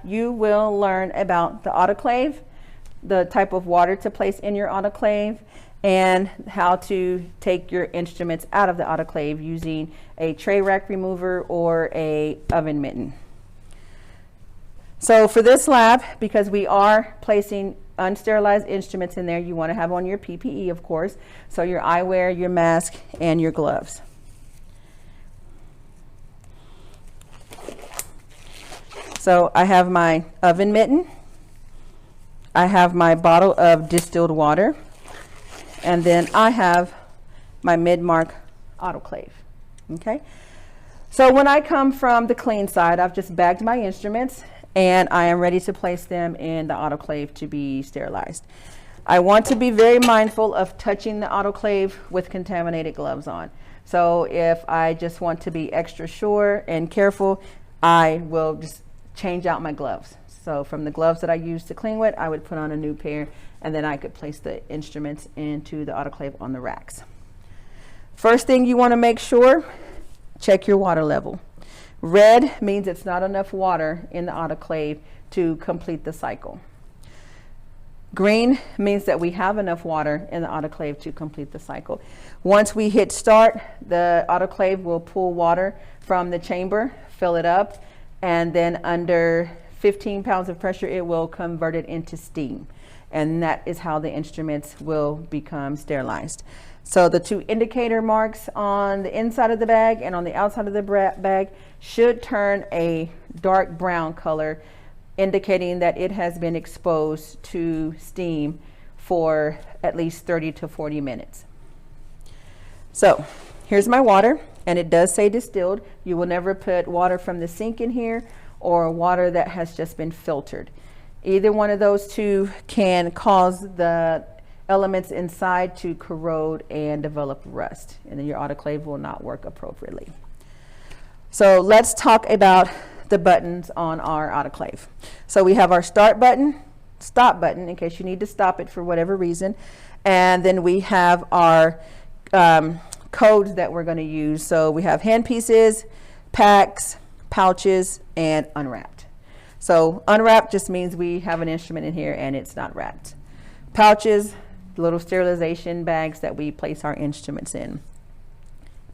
you will learn about the autoclave, the type of water to place in your autoclave, and how to take your instruments out of the autoclave using a tray rack remover or a oven mitten. So for this lab, because we are placing unsterilized instruments in there, you want to have on your PPE, of course, so your eyewear, your mask, and your gloves. So I have my oven mitten, I have my bottle of distilled water, and then I have my mid-mark autoclave. Okay, so when I come from the clean side, I've just bagged my instruments and I am ready to place them in the autoclave to be sterilized. I want to be very mindful of touching the autoclave with contaminated gloves on. So if I just want to be extra sure and careful, I will just change out my gloves. So from the gloves that I used to clean with, I would put on a new pair, and then I could place the instruments into the autoclave on the racks. First thing you want to make sure, check your water level. Red means it's not enough water in the autoclave to complete the cycle. Green means that we have enough water in the autoclave to complete the cycle. Once we hit start, the autoclave will pull water from the chamber, fill it up, and then under 15 pounds of pressure, it will convert it into steam. And that is how the instruments will become sterilized. So the two indicator marks on the inside of the bag and on the outside of the bag should turn a dark brown color, indicating that it has been exposed to steam for at least 30 to 40 minutes. So here's my water, and it does say distilled. You will never put water from the sink in here or water that has just been filtered. Either one of those two can cause the elements inside to corrode and develop rust, and then your autoclave will not work appropriately. So let's talk about the buttons on our autoclave. So we have our start button, stop button in case you need to stop it for whatever reason, and then we have our codes that we're going to use. So we have hand pieces, packs, pouches, and unwrapped. So unwrapped just means we have an instrument in here and it's not wrapped. Pouches, little sterilization bags that we place our instruments in.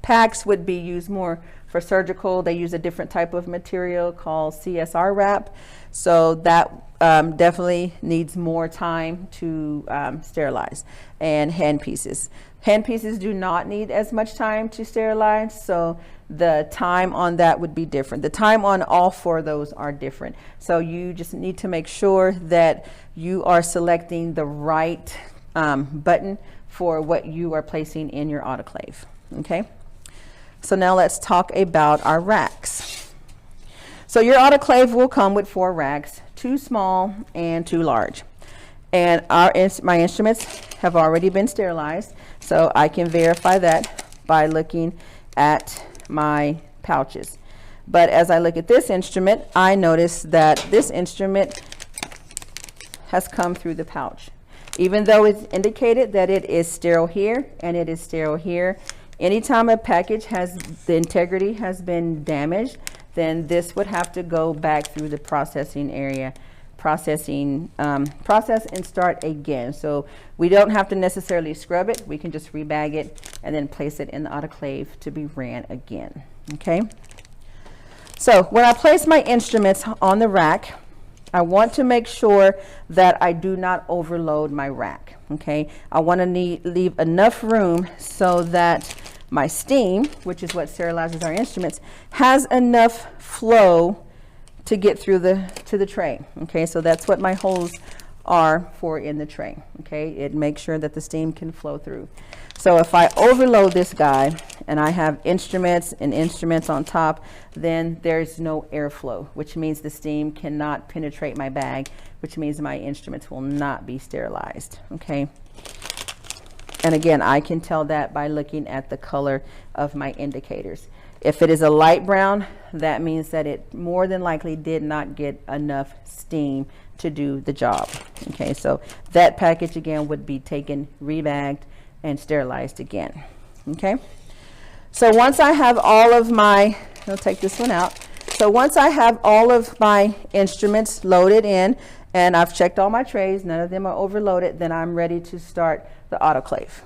Packs would be used more for surgical. They use a different type of material called CSR wrap. So that definitely needs more time to sterilize. And hand pieces. Hand pieces do not need as much time to sterilize, so the time on that would be different. The time on all four of those are different. So you just need to make sure that you are selecting the right button for what you are placing in your autoclave. Okay, so now let's talk about our racks. So your autoclave will come with 4 racks, 2 small and 2 large. And my instruments have already been sterilized, so I can verify that by looking at my pouches. But as I look at this instrument, I notice that this instrument has come through the pouch. Even though it's indicated that it is sterile here and it is sterile here, anytime a package has, the integrity has been damaged, then this would have to go back through the processing area, process and start again. So we don't have to necessarily scrub it. We can just rebag it and then place it in the autoclave to be ran again. Okay. So when I place my instruments on the rack, I want to make sure that I do not overload my rack. Okay. I want to leave enough room so that my steam, which is what sterilizes our instruments, has enough flow to get through to the tray. Okay, so that's what my holes are for in the tray. Okay, it makes sure that the steam can flow through. So if I overload this guy and I have instruments and instruments on top, then there's no airflow, which means the steam cannot penetrate my bag, which means my instruments will not be sterilized. Okay. And again, I can tell that by looking at the color of my indicators. If it is a light brown, that means that it more than likely did not get enough steam to do the job. Okay, so that package again would be taken, rebagged, and sterilized again. Okay, so once I have all of my, I'll take this one out. So so once I have all of my instruments loaded in and I've checked all my trays, none of them are overloaded, then I'm ready to start the autoclave.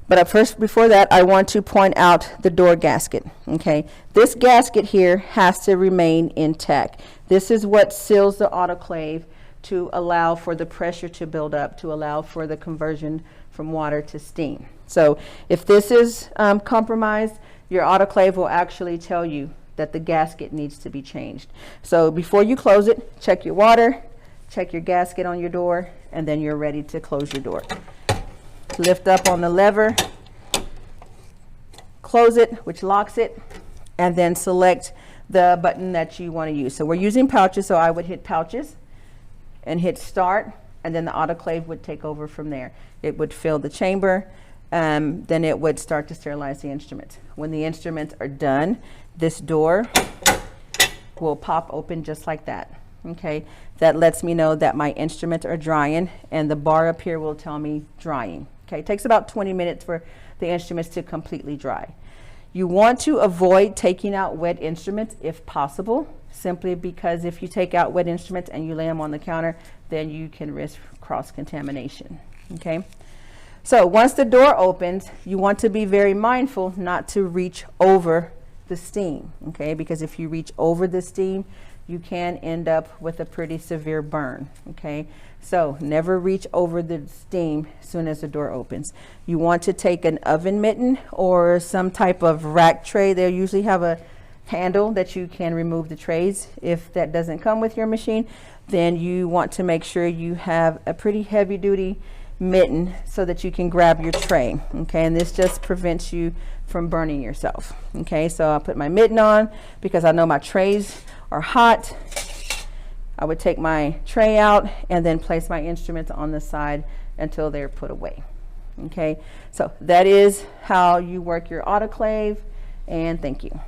But first, before that, I want to point out the door gasket, okay? This gasket here has to remain intact. This is what seals the autoclave to allow for the pressure to build up, to allow for the conversion from water to steam. So if this is compromised, your autoclave will actually tell you that the gasket needs to be changed. So before you close it, check your water, check your gasket on your door, and then you're ready to close your door. Lift up on the lever, close it, which locks it, and then select the button that you want to use. So we're using pouches, so I would hit pouches and hit start, and then the autoclave would take over from there. It would fill the chamber, then it would start to sterilize the instruments. When the instruments are done, this door will pop open just like that. Okay, that lets me know that my instruments are drying, and the bar up here will tell me drying. Okay, it takes about 20 minutes for the instruments to completely dry. You want to avoid taking out wet instruments if possible, simply because if you take out wet instruments and you lay them on the counter, then you can risk cross-contamination. Okay, so once the door opens, you want to be very mindful not to reach over the steam, okay, because if you reach over the steam, you can end up with a pretty severe burn. Okay, so never reach over the steam as soon as the door opens. You want to take an oven mitten or some type of rack tray. They'll usually have a handle that you can remove the trays. If that doesn't come with your machine, then you want to make sure you have a pretty heavy duty mitten so that you can grab your tray. Okay, and this just prevents you from burning yourself. Okay, so I'll put my mitten on because I know my trays are hot. I would take my tray out and then place my instruments on the side until they're put away. Okay, so that is how you work your autoclave, and thank you.